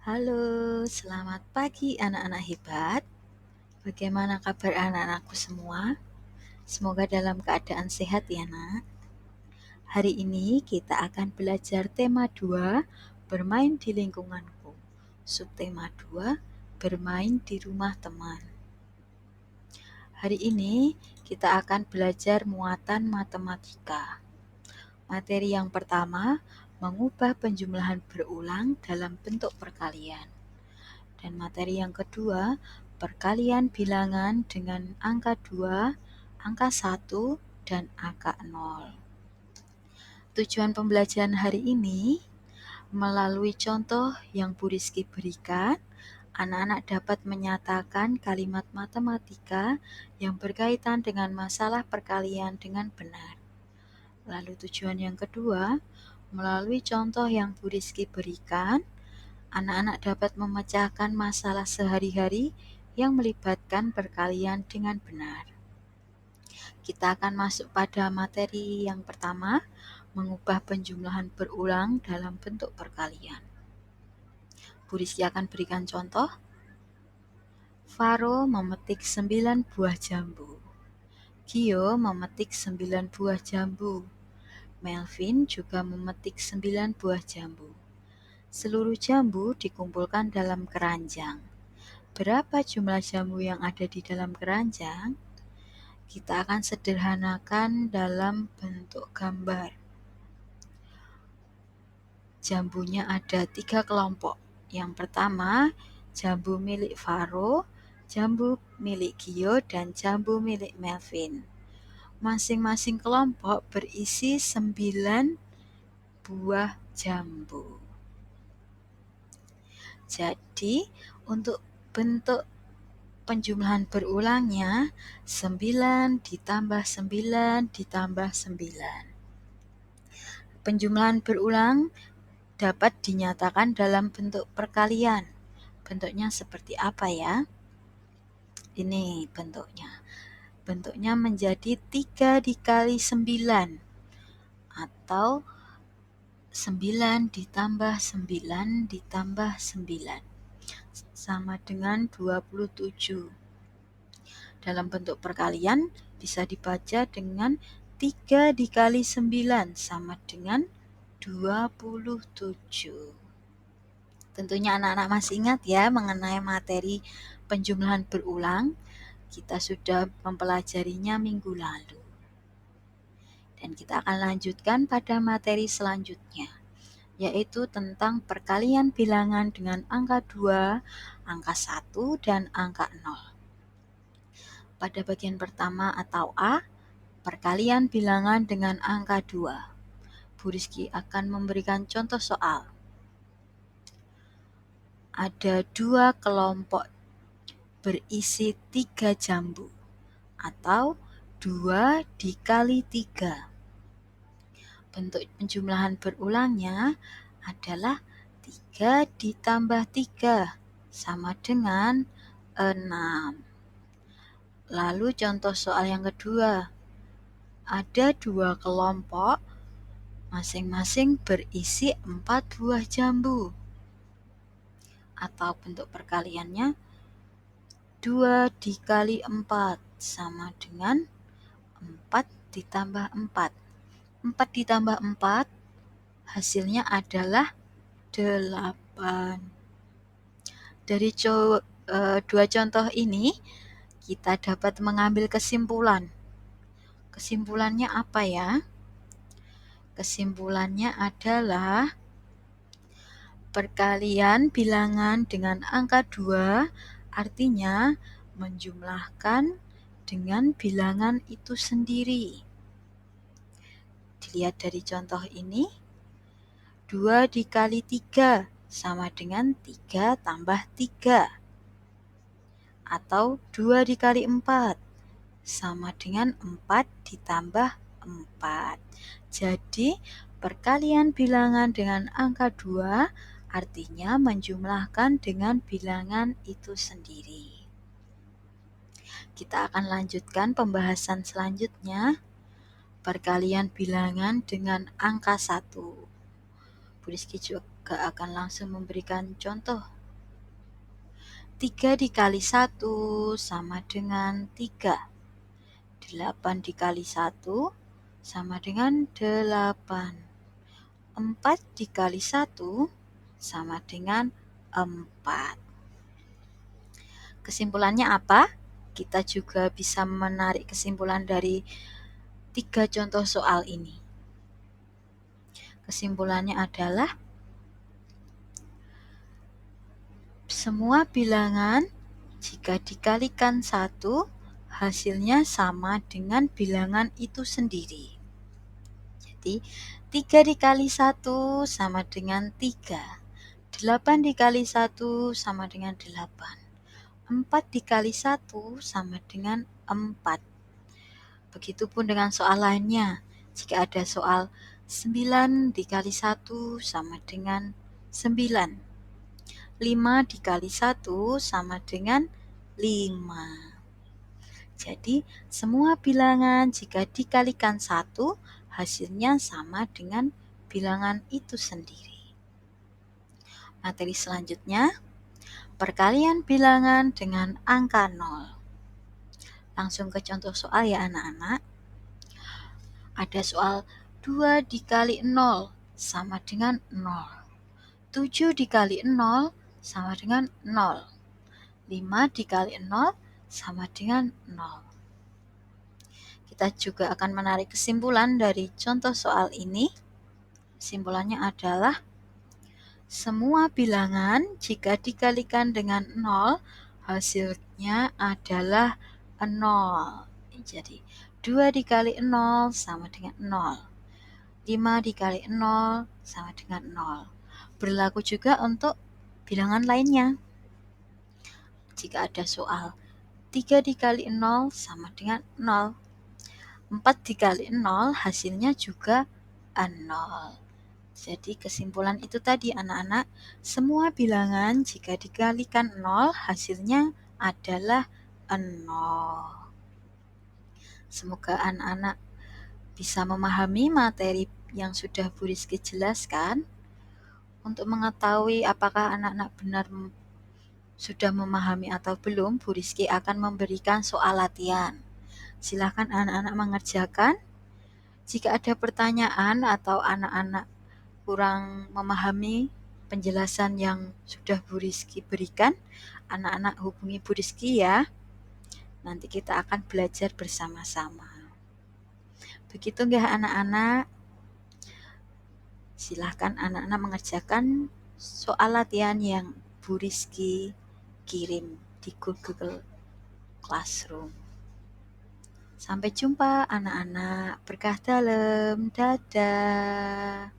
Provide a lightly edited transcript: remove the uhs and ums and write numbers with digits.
Halo, selamat pagi anak-anak hebat. Bagaimana kabar anak-anakku semua? Semoga dalam keadaan sehat ya, Nak. Hari ini kita akan belajar tema 2, bermain di lingkunganku. Subtema 2, bermain di rumah teman. Hari ini kita akan belajar muatan matematika. Materi yang pertama, mengubah penjumlahan berulang dalam bentuk perkalian. Dan materi yang kedua, perkalian bilangan dengan angka 2, angka 1, dan angka 0. Tujuan pembelajaran hari ini, melalui contoh yang Bu Rizky berikan, anak-anak dapat menyatakan kalimat matematika yang berkaitan dengan masalah perkalian dengan benar. Lalu tujuan yang kedua, melalui contoh yang Bu Rizky berikan, anak-anak dapat memecahkan masalah sehari-hari yang melibatkan perkalian dengan benar. Kita akan masuk pada materi yang pertama, mengubah penjumlahan berulang dalam bentuk perkalian. Bu Rizky akan berikan contoh. Faro memetik 9 buah jambu. Gio memetik 9 buah jambu. Melvin juga memetik 9 buah jambu. Seluruh jambu dikumpulkan dalam keranjang. Berapa jumlah jambu yang ada di dalam keranjang? Kita akan sederhanakan dalam bentuk gambar. Jambunya ada 3 kelompok. Yang pertama, jambu milik Faro, jambu milik Gio, dan jambu milik Melvin. Masing-masing kelompok berisi 9 buah jambu. Jadi, untuk bentuk penjumlahan berulangnya 9 ditambah 9 ditambah 9. Penjumlahan berulang dapat dinyatakan dalam bentuk perkalian. Bentuknya seperti apa ya? Ini bentuknya. Bentuknya menjadi 3 dikali 9 atau 9 ditambah 9 ditambah 9 sama dengan 27. Dalam bentuk perkalian bisa dibaca dengan 3 dikali 9 sama dengan 27. Tentunya anak-anak masih ingat ya mengenai materi penjumlahan berulang. Kita sudah mempelajarinya minggu lalu. Dan kita akan lanjutkan pada materi selanjutnya, yaitu tentang perkalian bilangan dengan angka 2, angka 1, dan angka 0. Pada bagian pertama atau A, perkalian bilangan dengan angka 2. Bu Rizky akan memberikan contoh soal. Ada 2 kelompok berisi 3 jambu atau 2 dikali 3. Bentuk penjumlahan berulangnya adalah 3 ditambah 3 sama dengan 6. Lalu contoh soal yang kedua. Ada 2 kelompok, masing-masing berisi 4 buah jambu. Atau bentuk perkaliannya 2 dikali 4 sama dengan 4 ditambah 4. 4 ditambah 4 hasilnya adalah 8. Dari 2 contoh ini kita dapat mengambil kesimpulan. Kesimpulannya apa ya? Kesimpulannya adalah perkalian bilangan dengan angka 2 artinya menjumlahkan dengan bilangan itu sendiri. Dilihat dari contoh ini, 2 dikali 3 sama dengan 3 tambah 3. Atau 2 dikali 4 sama dengan 4 ditambah 4. Jadi, perkalian bilangan dengan angka 2 artinya menjumlahkan dengan bilangan itu sendiri. Kita akan lanjutkan pembahasan selanjutnya, perkalian bilangan dengan angka 1. Bu Rizky juga akan langsung memberikan contoh 3 dikali 1 sama dengan 3. 8 dikali 1 sama dengan 8. 4 dikali 1 sama dengan 4. Kesimpulannya apa? Kita juga bisa menarik kesimpulan dari 3 contoh soal ini. Kesimpulannya adalah semua bilangan jika dikalikan 1, hasilnya sama dengan bilangan itu sendiri. Jadi, 3 dikali 1 sama dengan 3. 8 dikali 1 sama dengan 8. 4 dikali 1 sama dengan 4. Begitupun dengan soal lainnya. Jika ada soal 9 dikali 1 sama dengan 9. 5 dikali 1 sama dengan 5. Jadi, semua bilangan jika dikalikan 1, hasilnya sama dengan bilangan itu sendiri. Materi selanjutnya, perkalian bilangan dengan angka 0. Langsung ke contoh soal ya anak-anak. Ada soal 2 dikali 0 sama dengan 0. 7 dikali 0 sama dengan 0. 5 dikali 0 sama dengan 0. Kita juga akan menarik kesimpulan dari contoh soal ini. Kesimpulannya adalah semua bilangan jika dikalikan dengan 0, hasilnya adalah 0. Jadi, 2 dikali 0 sama dengan 0. 5 dikali 0 sama dengan 0. Berlaku juga untuk bilangan lainnya. Jika ada soal 3 dikali 0 sama dengan 0. 4 dikali 0 hasilnya juga 0. Jadi kesimpulan itu tadi anak-anak, semua bilangan jika dikalikan 0 hasilnya adalah 0. Semoga anak-anak bisa memahami materi yang sudah Bu Rizky jelaskan. Untuk mengetahui apakah anak-anak benar sudah memahami atau belum, Bu Rizky akan memberikan soal latihan. Silakan anak-anak mengerjakan. Jika ada pertanyaan atau anak-anak kurang memahami penjelasan yang sudah Bu Rizky berikan, anak-anak hubungi Bu Rizky ya. Nanti kita akan belajar bersama-sama. Begitu nggak anak-anak? Silahkan anak-anak mengerjakan soal latihan yang Bu Rizky kirim di Google Classroom. Sampai jumpa anak-anak. Berkah dalam. Dadah.